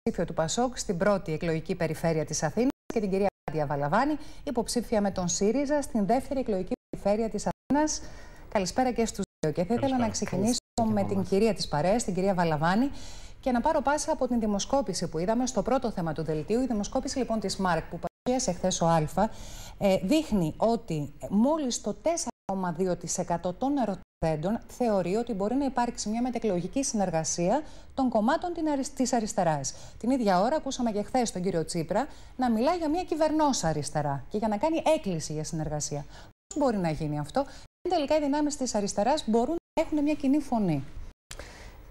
υποψήφιο του ΠΑΣΟΚ στην πρώτη εκλογική περιφέρεια της Αθήνας και την κυρία Νάντια Βαλαβάνη, υποψήφια με τον ΣΥΡΙΖΑ στην δεύτερη εκλογική περιφέρεια της Αθήνας. Καλησπέρα και στους δύο. Και θα ήθελα να ξεκινήσω με την κυρία της παρέας, την κυρία Βαλαβάνη, και να πάρω πάσα από την δημοσκόπηση που είδαμε στο πρώτο θέμα του δελτίου. Η δημοσκόπηση λοιπόν της ΜΑΡΚ που παρουσίασε χθες ο Α, δείχνει ότι μόλις το 4,2% των ερωτηθέντων θεωρεί ότι μπορεί να υπάρξει μια μετεκλογική συνεργασία των κομμάτων της αριστεράς. Την ίδια ώρα ακούσαμε και χθες τον κύριο Τσίπρα να μιλάει για μια κυβερνόσα αριστερά και για να κάνει έκκληση για συνεργασία. Πώς μπορεί να γίνει αυτό? Αν τελικά οι δυνάμεις της αριστεράς μπορούν να έχουν μια κοινή φωνή?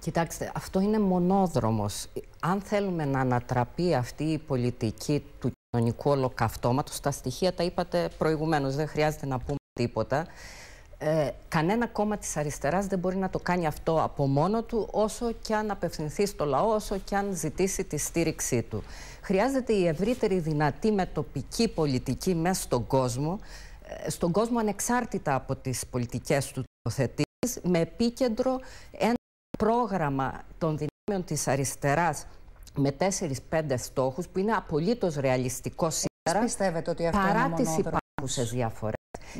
Κοιτάξτε, αυτό είναι μονόδρομος. Αν θέλουμε να ανατραπεί αυτή η πολιτική του κοινωνικού ολοκαυτώματος, τα στοιχεία τα είπατε προηγουμένως, δεν χρειάζεται να πούμε τίποτα. Κανένα κόμμα της αριστεράς δεν μπορεί να το κάνει αυτό από μόνο του, όσο και αν απευθυνθεί στο λαό, όσο και αν ζητήσει τη στήριξή του. Χρειάζεται η ευρύτερη δυνατή μετοπική πολιτική μέσα στον κόσμο ανεξάρτητα από τις πολιτικές του τοποθετήσεις, με επίκεντρο ένα πρόγραμμα των δυνάμεων της αριστεράς με 4-5 στόχους που είναι απολύτως ρεαλιστικό σήμερα. Πιστεύετε ότι αυτό παρά είναι τις υπάρχουσες διαφορές.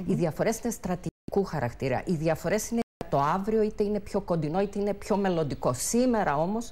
Οι διαφορές είναι στρατηγικού χαρακτήρα. Οι διαφορές είναι για το αύριο, είτε είναι πιο κοντινό είτε είναι πιο μελλοντικό. Σήμερα όμως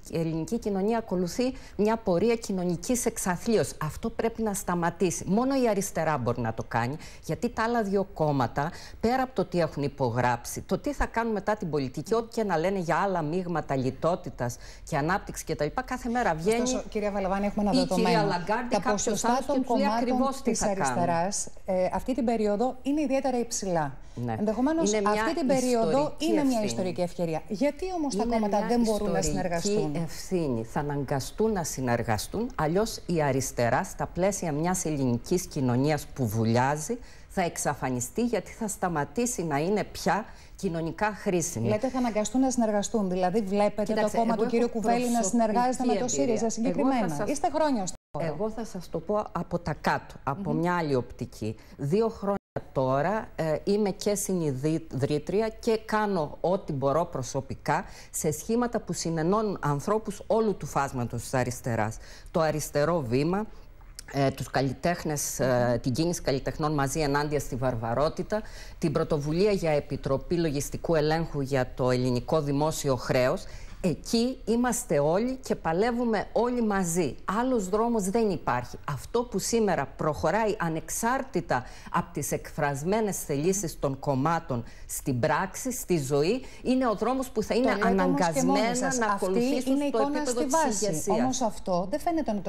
η ελληνική κοινωνία ακολουθεί μια πορεία κοινωνικής εξαθλίωσης. Αυτό πρέπει να σταματήσει. Μόνο η αριστερά μπορεί να το κάνει, γιατί τα άλλα δύο κόμματα, πέρα από το τι έχουν υπογράψει, το τι θα κάνουν μετά την πολιτική, ό,τι και να λένε για άλλα μείγματα λιτότητας και ανάπτυξη κτλ., κάθε μέρα βγαίνει. Ωστόσο, κυρία Βαλαβάνη, έχουμε ένα δεδομένο. Κυρία Λαγκάρντι, τα ποσοστά των κομμάτων της αριστεράς αυτή την περίοδο είναι ιδιαίτερα υψηλά. Ναι. Ενδεχομένως αυτή την περίοδο είναι μια ιστορική ευκαιρία. Γιατί όμως τα κόμματα δεν μπορούν να συνεργαστούν? Είναι ευθύνη. Θα αναγκαστούν να συνεργαστούν, αλλιώς η αριστερά στα πλαίσια μιας ελληνικής κοινωνίας που βουλιάζει θα εξαφανιστεί, γιατί θα σταματήσει να είναι πια κοινωνικά χρήσιμη. Λέτε θα αναγκαστούν να συνεργαστούν, δηλαδή βλέπετε το κόμμα του κύριου Κουβέλη να συνεργάζεται με το ΣΥΡΙΖΑ συγκεκριμένα? Είστε χρόνια στο χώρο. Εγώ θα σας το πω από τα κάτω, από μια άλλη οπτική. 2 χρόνια τώρα είμαι και συνειδητρία και κάνω ό,τι μπορώ προσωπικά σε σχήματα που συνενώνουν ανθρώπους όλου του φάσματος της αριστεράς. Το αριστερό βήμα, τους καλλιτέχνες, την κίνηση καλλιτεχνών μαζί ενάντια στη βαρβαρότητα, την πρωτοβουλία για Επιτροπή Λογιστικού Ελέγχου για το ελληνικό δημόσιο χρέος. Εκεί είμαστε όλοι και παλεύουμε όλοι μαζί. Άλλος δρόμος δεν υπάρχει. Αυτό που σήμερα προχωράει ανεξάρτητα από τις εκφρασμένες θελήσεις των κομμάτων στην πράξη, στη ζωή, είναι ο δρόμος που θα είναι αναγκασμένα να ακολουθήσουν στο επίπεδο της ηγεσίας. Όμως αυτό δεν φαίνεται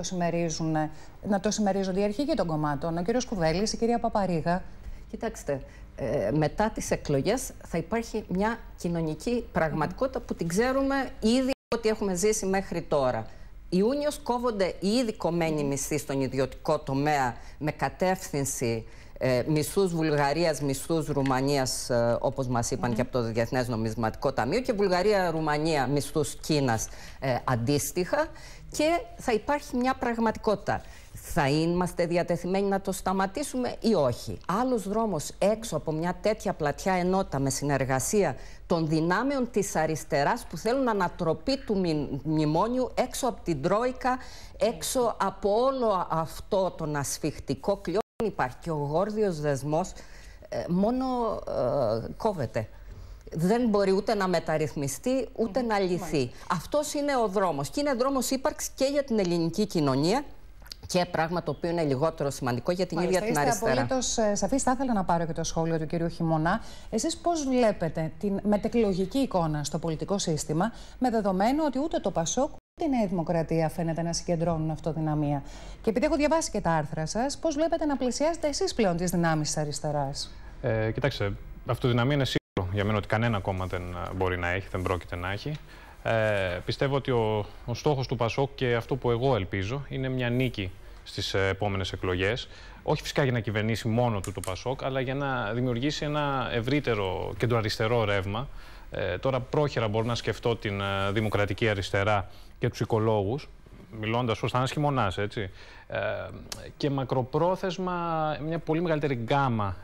να το συμμερίζονται οι αρχηγοί των κομμάτων. Ο κύριος Κουβέλης, η κυρία Παπαρίγα. Κοιτάξτε, μετά τις εκλογές θα υπάρχει μια κοινωνική πραγματικότητα που την ξέρουμε ήδη ότι έχουμε ζήσει μέχρι τώρα. Ιούνιος κόβονται οι ήδη κομμένοι μισθοί στον ιδιωτικό τομέα με κατεύθυνση μισθούς Βουλγαρίας, μισθούς Ρουμανίας, όπως μας είπαν και από το Διεθνές Νομισματικό Ταμείο, και Βουλγαρία-Ρουμανία μισθούς Κίνας αντίστοιχα, και θα υπάρχει μια πραγματικότητα. Θα είμαστε διατεθειμένοι να το σταματήσουμε ή όχι? Άλλος δρόμος έξω από μια τέτοια πλατιά ενότητα με συνεργασία των δυνάμεων της αριστεράς που θέλουν ανατροπή του μνημόνιου, έξω από την Τρόικα, έξω από όλο αυτό τον ασφιχτικό κλειό, δεν υπάρχει. Και ο γόρδιος δεσμός μόνο κόβεται. Δεν μπορεί ούτε να μεταρρυθμιστεί ούτε να λυθεί. Αυτός είναι ο δρόμος. Και είναι δρόμος ύπαρξης και για την ελληνική κοινωνία, και πράγμα το οποίο είναι λιγότερο σημαντικό για την ίδια την αριστερά. Είστε απολύτως σαφής. Θα ήθελα να πάρω και το σχόλιο του κυρίου Χειμώνα. Εσείς πώς βλέπετε την μετεκλογική εικόνα στο πολιτικό σύστημα, με δεδομένο ότι ούτε το ΠΑΣΟΚ ούτε η Νέα Δημοκρατία φαίνεται να συγκεντρώνουν αυτοδυναμία? Και επειδή έχω διαβάσει και τα άρθρα σας, πώς βλέπετε να πλησιάζετε εσείς πλέον τις δυνάμεις της αριστεράς? Κοιτάξτε, αυτοδυναμία είναι σίγουρο για μένα ότι κανένα κόμμα δεν μπορεί να έχει, δεν πρόκειται να έχει. Πιστεύω ότι ο στόχος του ΠΑΣΟΚ, και αυτό που εγώ ελπίζω, είναι μια νίκη στις επόμενες εκλογές. Όχι φυσικά για να κυβερνήσει μόνο του το ΠΑΣΟΚ, αλλά για να δημιουργήσει ένα ευρύτερο κεντροαριστερό ρεύμα. Τώρα πρόχειρα μπορώ να σκεφτώ την δημοκρατική αριστερά και τους οικολόγους, μιλώντας ως θα είναι χειμωνάς, έτσι. Και μακροπρόθεσμα μια πολύ μεγαλύτερη γκάμα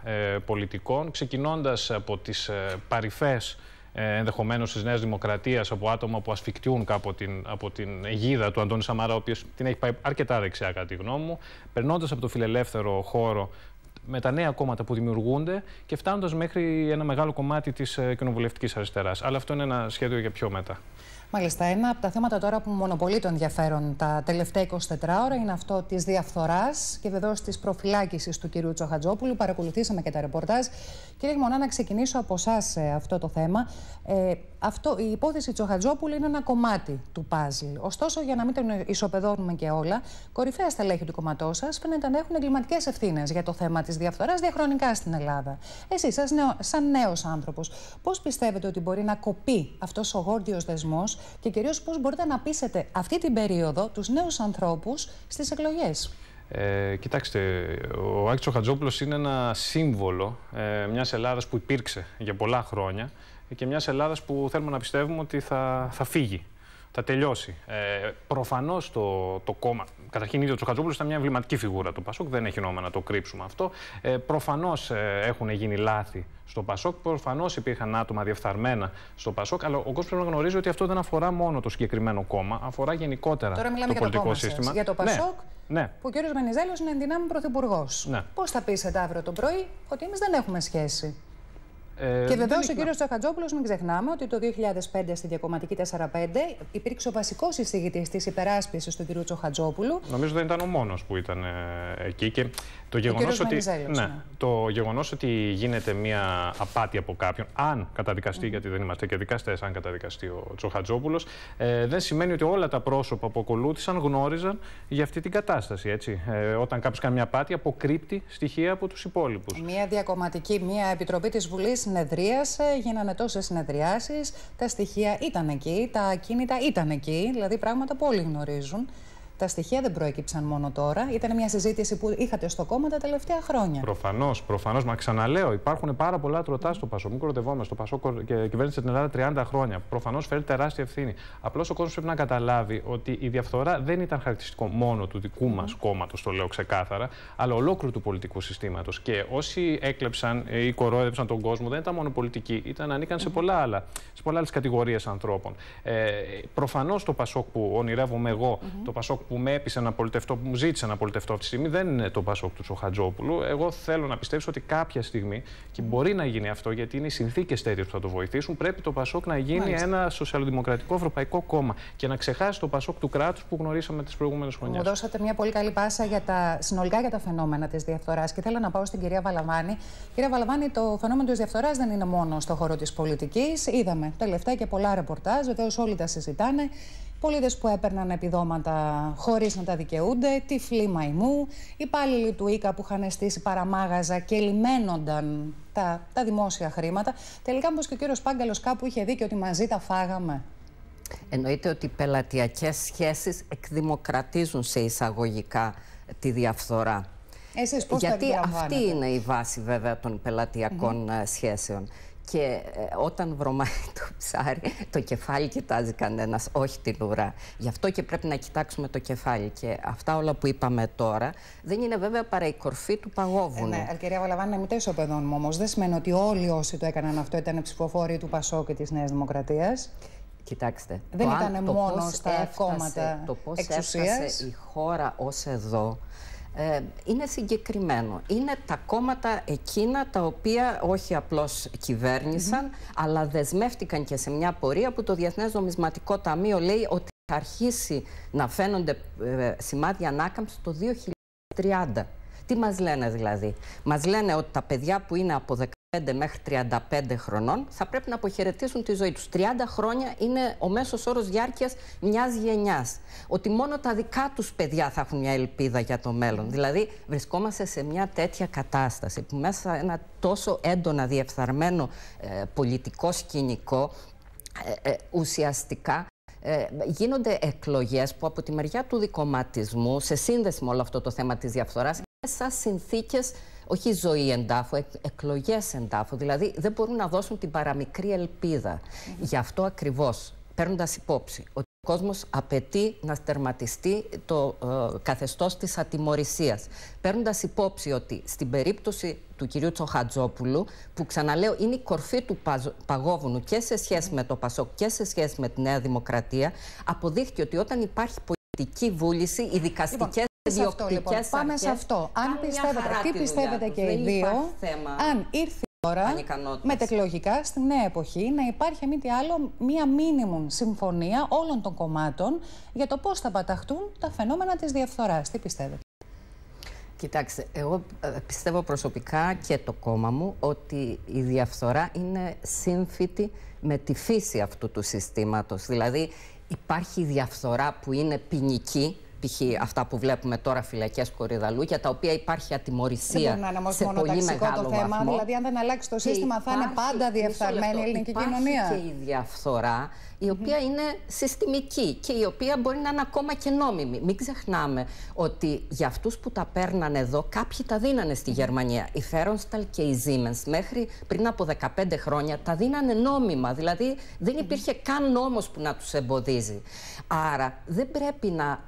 πολιτικών, ξεκινώντας από τις παρυφές ενδεχομένως της Νέας Δημοκρατίας, από άτομα που ασφικτιούν κάπου από την αιγίδα του Αντώνη Σαμαρά, ο οποίος την έχει πάει αρκετά δεξιά, κατά τη γνώμη μου, περνώντας από το φιλελεύθερο χώρο με τα νέα κόμματα που δημιουργούνται και φτάνοντας μέχρι ένα μεγάλο κομμάτι της κοινοβουλευτικής αριστεράς. Αλλά αυτό είναι ένα σχέδιο για πιο μετά. Μάλιστα, ένα από τα θέματα τώρα που μονοπολεί το ενδιαφέρον τα τελευταία 24 ώρα είναι αυτό της διαφθοράς και βεβαίως της προφυλάκησης του κυρίου Τσοχατζόπουλου. Παρακολουθήσαμε και τα ρεπορτάζ. Κύριε Γμονά, να ξεκινήσω από εσάς σε αυτό το θέμα. Η υπόθεση Τσοχατζόπουλου είναι ένα κομμάτι του παζλ. Ωστόσο, για να μην τον ισοπεδώνουμε και όλα, κορυφαία στελέχη του κομματός σας φαίνεται να έχουν εγκληματικές ευθύνες για το θέμα της διαφθοράς διαχρονικά στην Ελλάδα. Εσείς, σαν νέος άνθρωπος, πώς πιστεύετε ότι μπορεί να κοπεί αυτός ο γόρδιος δεσμός και κυρίως πώς μπορείτε να πείσετε αυτή την περίοδο τους νέους ανθρώπους στις εκλογές? Κοιτάξτε, ο Άκης Τσοχατζόπουλος είναι ένα σύμβολο μιας Ελλάδας που υπήρξε για πολλά χρόνια και μιας Ελλάδας που θέλουμε να πιστεύουμε ότι θα φύγει, θα τελειώσει. Προφανώς το κόμμα, καταρχήν ήδη ο Τσοχατζόπουλος ήταν μια εμβληματική φιγούρα του ΠΑΣΟΚ, δεν έχει νόημα να το κρύψουμε αυτό. Προφανώς έχουν γίνει λάθη στο ΠΑΣΟΚ, προφανώς υπήρχαν άτομα διεφθαρμένα στο ΠΑΣΟΚ, αλλά ο κόσμος πρέπει να γνωρίζει ότι αυτό δεν αφορά μόνο το συγκεκριμένο κόμμα, αφορά γενικότερα το πολιτικό σύστημα. Για το ΠΑΣΟΚ, ναι. Που ο κ. Βενιζέλος είναι εν δυνάμει πρωθυπουργός. Ναι. Πώς θα πείσετε αύριο το πρωί ότι εμείς δεν έχουμε σχέση? Και βεβαίως ο κύριος Τσοχατζόπουλος, μην ξεχνάμε ότι το 2005 στη διακομματική 4-5 υπήρξε ο βασικός εισηγητής της υπεράσπισης του κύριου Τσοχατζόπουλου. Νομίζω δεν ήταν ο μόνος που ήταν εκεί. Και το γεγονός το γεγονός ότι γίνεται μια απάτη από κάποιον, αν καταδικαστεί, γιατί δεν είμαστε και δικαστές, αν καταδικαστεί ο Τσοχατζόπουλος, δεν σημαίνει ότι όλα τα πρόσωπα που ακολούθησαν γνώριζαν για αυτή την κατάσταση. Έτσι. Όταν κάποιος κάνει μια απάτη, αποκρύπτει στοιχεία από τους υπόλοιπους. Μια διακομματική, μια επιτροπή της Βουλής συνεδρίασε, γίνανε τόσες συνεδριάσεις, τα στοιχεία ήταν εκεί, τα ακίνητα ήταν εκεί, δηλαδή πράγματα που όλοι γνωρίζουν. Τα στοιχεία δεν προέκυψαν μόνο τώρα. Ήταν μια συζήτηση που είχατε στο κόμμα τα τελευταία χρόνια. Προφανώς. Μα ξαναλέω, υπάρχουν πάρα πολλά τροτά στο ΠΑΣΟΚ. Μην κοροϊδευόμαστε. Στο ΠΑΣΟΚ και κυβέρνησε την Ελλάδα 30 χρόνια. Προφανώς φέρει τεράστια ευθύνη. Απλώς ο κόσμος πρέπει να καταλάβει ότι η διαφθορά δεν ήταν χαρακτηριστικό μόνο του δικού μας κόμματος, το λέω ξεκάθαρα, αλλά ολόκληρου του πολιτικού συστήματος. Και όσοι έκλεψαν ή κορόιδεψαν τον κόσμο δεν ήταν μόνο πολιτικοί, ανήκαν σε πολλά άλλες κατηγορίες ανθρώπων. Προφανώς το ΠΑΣΟΚ που ονειρεύομαι εγώ, το ΠΑΣΟΚ που με έπεισε να πολιτευτώ, που μου ζήτησε να πολιτευτώ αυτή τη στιγμή, δεν είναι το ΠΑΣΟΚ του Τσοχατζόπουλου. Εγώ θέλω να πιστέψω ότι κάποια στιγμή, και μπορεί να γίνει αυτό γιατί είναι οι συνθήκες τέτοιες που θα το βοηθήσουν, πρέπει το ΠΑΣΟΚ να γίνει ένα σοσιαλδημοκρατικό ευρωπαϊκό κόμμα και να ξεχάσει το ΠΑΣΟΚ του κράτους που γνωρίσαμε τις προηγούμενες χρονιές. Μου δώσατε μια πολύ καλή πάσα συνολικά για τα φαινόμενα της διαφθοράς και θέλω να πάω στην κυρία Βαλαβάνη. Κυρία Βαλαβάνη, το φαινόμενο της διαφθοράς δεν είναι μόνο στον χώρο της πολιτικής. Είδαμε τελευταία και πολλά ρεπορτάζ, βεβαίως όλοι τα συζητάνε. Πολίτες που έπαιρναν επιδόματα χωρίς να τα δικαιούνται, τυφλοί μαϊμού, υπάλληλοι του ΙΚΑ που είχαν στήσει παραμάγαζα και λιμένονταν τα δημόσια χρήματα. Τελικά, όπως και ο κύριος Πάγκαλος κάπου είχε δίκιο ότι μαζί τα φάγαμε. Εννοείται ότι οι πελατειακές σχέσεις εκδημοκρατίζουν σε εισαγωγικά τη διαφθορά. Εσείς πώς Γιατί αυτή είναι η βάση βέβαια των πελατειακών σχέσεων. Και όταν βρωμάει το ψάρι, το κεφάλι κοιτάζει κανένας, όχι την ουρά. Γι' αυτό και πρέπει να κοιτάξουμε το κεφάλι. Και αυτά όλα που είπαμε τώρα δεν είναι βέβαια παρά η κορφή του παγόβουνου. Ναι, κυρία Βαλαβάνη, να μην τα ισοπεδώνουμε όμως. Δεν σημαίνει ότι όλοι όσοι το έκαναν αυτό ήταν ψηφοφόροι του ΠΑΣΟΚ και της Νέας Δημοκρατίας. Κοιτάξτε, δεν ήταν μόνο στα κόμματα το πώς εξουσίας. Έφτασε η χώρα ως εδώ. Είναι συγκεκριμένο. Είναι τα κόμματα εκείνα τα οποία όχι απλώς κυβέρνησαν, αλλά δεσμεύτηκαν και σε μια πορεία που το Διεθνές Νομισματικό Ταμείο λέει ότι θα αρχίσει να φαίνονται σημάδια ανάκαμψης το 2030. Τι μας λένε δηλαδή? Μας λένε ότι τα παιδιά που είναι από 15 μέχρι 35 χρονών θα πρέπει να αποχαιρετήσουν τη ζωή τους. 30 χρόνια είναι ο μέσος όρος διάρκειας μιας γενιάς. Ότι μόνο τα δικά τους παιδιά θα έχουν μια ελπίδα για το μέλλον. Δηλαδή βρισκόμαστε σε μια τέτοια κατάσταση που μέσα ένα τόσο έντονα διεφθαρμένο πολιτικό σκηνικό ουσιαστικά γίνονται εκλογές που από τη μεριά του δικομματισμού, σε σύνδεση με όλο αυτό το θέμα της διαφθοράς, είναι σαν συνθήκες, όχι ζωή εντάφου, εκλογές εντάφου. Δηλαδή δεν μπορούν να δώσουν την παραμικρή ελπίδα. Γι' αυτό ακριβώς, παίρνοντας υπόψη ότι Ο κόσμος απαιτεί να τερματιστεί το καθεστώς της ατιμωρησίας. Παίρνοντας υπόψη ότι στην περίπτωση του κυρίου Τσοχατζόπουλου, που ξαναλέω είναι η κορφή του παγόβουνου και σε σχέση με το ΠΑΣΟΚ και σε σχέση με τη Νέα Δημοκρατία, αποδείχθηκε ότι όταν υπάρχει πολιτική βούληση, οι δικαστικές διοκτικές αρχές... Πάμε σε αυτό. Αν πιστεύετε, τι πιστεύετε και οι δύο, αν ήρθε τώρα, μετεκλογικά, στη νέα εποχή, να υπάρχει μη τι άλλο μία μίνιμουμ συμφωνία όλων των κομμάτων για το πώς θα παταχτούν τα φαινόμενα της διαφθοράς. Τι πιστεύετε? Κοιτάξτε, εγώ πιστεύω προσωπικά και το κόμμα μου ότι η διαφθορά είναι σύμφυτη με τη φύση αυτού του συστήματος. Δηλαδή υπάρχει διαφθορά που είναι ποινική, π.χ. αυτά που βλέπουμε τώρα, φυλακές Κορυδαλού, για τα οποία υπάρχει ατιμωρησία σε πολύ μεγάλο βαθμό. Δηλαδή, αν δεν αλλάξει το σύστημα, θα είναι πάντα διεφθαρμένη η ελληνική κοινωνία. Υπάρχει και η διαφθορά, η οποία είναι συστημική και η οποία μπορεί να είναι ακόμα και νόμιμη. Μην ξεχνάμε ότι για αυτούς που τα παίρνανε εδώ, κάποιοι τα δίνανε στη Γερμανία. Η Φέρονσταλ και η Siemens μέχρι πριν από 15 χρόνια τα δίνανε νόμιμα. Δηλαδή δεν υπήρχε καν νόμος που να τους εμποδίζει. Άρα δεν πρέπει να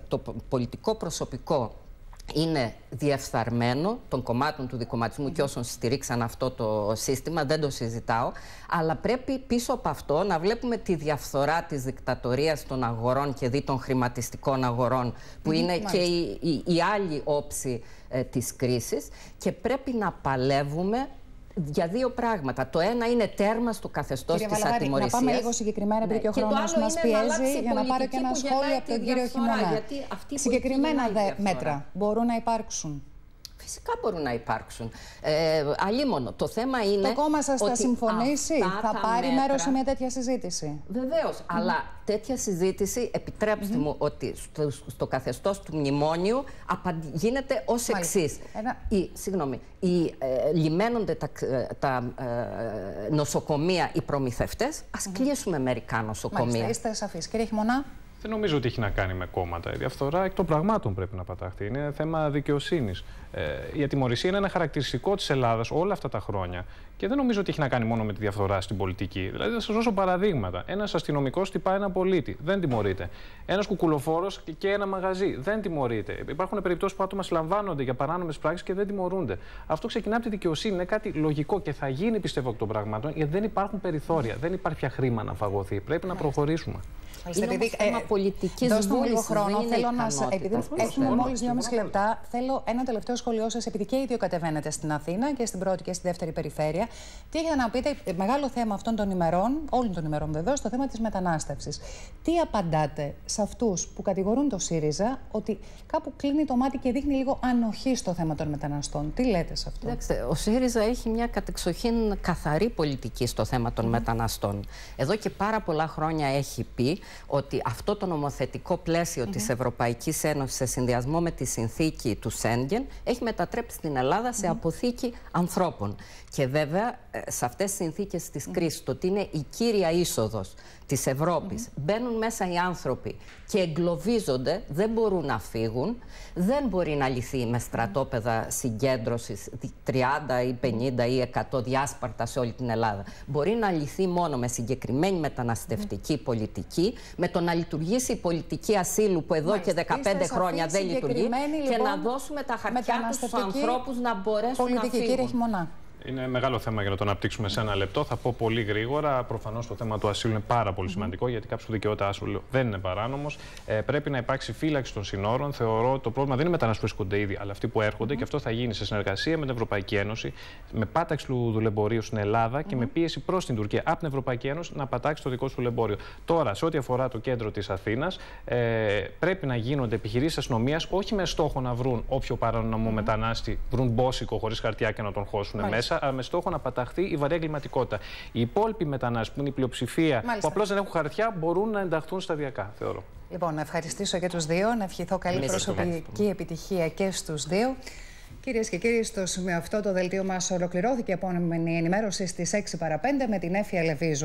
το πολιτικό προσωπικό είναι διεφθαρμένο των κομμάτων του δικομματισμού και όσων στηρίξαν αυτό το σύστημα, δεν το συζητάω, αλλά πρέπει πίσω από αυτό να βλέπουμε τη διαφθορά της δικτατορίας των αγορών και δι των χρηματιστικών αγορών, που είναι και η άλλη όψη της κρίσης, και πρέπει να παλεύουμε για δύο πράγματα. Το ένα είναι τέρμα στο καθεστώς της ατιμωρησίας. Να πάμε λίγο συγκεκριμένα, επειδή και ο χρόνος μας πιέζει, για να πάρω και ένα σχόλιο από τον κύριο Χειμώνα. Συγκεκριμένα μέτρα μπορούν να υπάρξουν? Φυσικά μπορούν να υπάρξουν. Αλίμονο. Το θέμα είναι. Το κόμμα σας θα συμφωνήσει, θα πάρει μέρος σε μια τέτοια συζήτηση? Βεβαίως. Αλλά τέτοια συζήτηση, επιτρέψτε μου, ότι στο καθεστώς του μνημόνιου γίνεται ως εξής. Λιμένονται τα νοσοκομεία, οι προμηθευτές, ας κλείσουμε μερικά νοσοκομεία. Μάλιστα, είστε σαφείς. Κύριε Χειμώνα. Δεν νομίζω ότι έχει να κάνει με κόμματα. Η διαφθορά εκ των πραγμάτων πρέπει να παταχθεί. Είναι θέμα δικαιοσύνης. Η ατιμωρησία είναι ένα χαρακτηριστικό της Ελλάδας όλα αυτά τα χρόνια. Και δεν νομίζω ότι έχει να κάνει μόνο με τη διαφθορά στην πολιτική. Δηλαδή, θα σας δώσω παραδείγματα. Ένας αστυνομικός χτυπάει ένα πολίτη, δεν τιμωρείται. Ένας κουκουλοφόρος και ένα μαγαζί, δεν τιμωρείται. Υπάρχουν περιπτώσεις που άτομα συλλαμβάνονται για παράνομες πράξεις και δεν τιμωρούνται. Αυτό ξεκινά από τη δικαιοσύνη. Είναι κάτι λογικό και θα γίνει, πιστεύω, εκ των πραγμάτων, γιατί δεν υπάρχουν περιθώρια. Δεν υπάρχει πια χρήμα να φαγωθεί. Πρέπει να προχωρήσουμε. Είναι θέμα πολιτικής βούλησης, χρόνο. Δεν είναι Επειδή έχουμε μόλις 2,5 λεπτά, θέλω ένα τελευταίο σχολείο σας, επειδή και οι δύο κατεβαίνετε στην Αθήνα και στην πρώτη και στη δεύτερη περιφέρεια. Τι έχετε να πείτε, μεγάλο θέμα αυτών των ημερών, όλων των ημερών βεβαίως, το θέμα της μετανάστευσης. Τι απαντάτε σε αυτούς που κατηγορούν το ΣΥΡΙΖΑ ότι κάπου κλείνει το μάτι και δείχνει λίγο ανοχή στο θέμα των μεταναστών? Τι λέτε σε αυτό? Κοιτάξτε, ο ΣΥΡΙΖΑ έχει μια κατεξοχήν καθαρή πολιτική στο θέμα των μεταναστών. Εδώ και πάρα πολλά χρόνια έχει πει ότι αυτό το νομοθετικό πλαίσιο της Ευρωπαϊκής Ένωσης σε συνδυασμό με τη συνθήκη του Σέγγεν έχει μετατρέψει την Ελλάδα σε αποθήκη ανθρώπων. Και βέβαια σε αυτές τις συνθήκες της κρίσης, το ότι είναι η κύρια είσοδος της Ευρώπης, μπαίνουν μέσα οι άνθρωποι και εγκλωβίζονται, δεν μπορούν να φύγουν, δεν μπορεί να λυθεί με στρατόπεδα συγκέντρωσης 30 ή 50 ή 100 διάσπαρτα σε όλη την Ελλάδα. Μπορεί να λυθεί μόνο με συγκεκριμένη μεταναστευτική πολιτική, με το να λειτουργήσει η πολιτική ασύλου που εδώ και 15 χρόνια δεν λειτουργεί, και να δώσουμε τα χαρτιά τους στους ανθρώπους να μπορέσουν να φύγουν. Κύριε Χειμώνα. Είναι μεγάλο θέμα για να το αναπτύξουμε σε ένα λεπτό. Θα πω πολύ γρήγορα. Προφανώς το θέμα του ασύλου είναι πάρα πολύ σημαντικό, γιατί κάποιος που δικαιούται άσυλο δεν είναι παράνομος. Πρέπει να υπάρξει φύλαξη των συνόρων. Θεωρώ ότι το πρόβλημα δεν είναι μετανάστες που βρίσκονται ήδη, αλλά αυτοί που έρχονται, και αυτό θα γίνει σε συνεργασία με την Ευρωπαϊκή Ένωση, με πάταξη του δουλεμπορίου στην Ελλάδα και με πίεση προς την Τουρκία από την Ευρωπαϊκή Ένωση να πατάξει το δικό του δουλεμπόριο. Τώρα, σε ό,τι αφορά το κέντρο της Αθήνας, πρέπει να γίνονται επιχειρήσεις αστυνομίας, όχι με στόχο να βρουν όποιο παράνομο μετανάστη, βρουν μπόσικο χωρίς χαρτιά και να τον χώσουν μέσα, αλλά με στόχο να παταχθεί η βαριά εγκληματικότητα. Οι υπόλοιποι μετανάστες, που είναι η πλειοψηφία, που απλώς δεν έχουν χαρτιά, μπορούν να ενταχθούν σταδιακά, θεωρώ. Λοιπόν, να ευχαριστήσω και τους δύο, να ευχηθώ καλή προσωπική επιτυχία και στους δύο. Κυρίες και κύριοι, στο σημείο αυτό το δελτίο μας ολοκληρώθηκε. Επόμενη ενημέρωση στις 6 παρα 5 με την Έφη Αλεβίζου.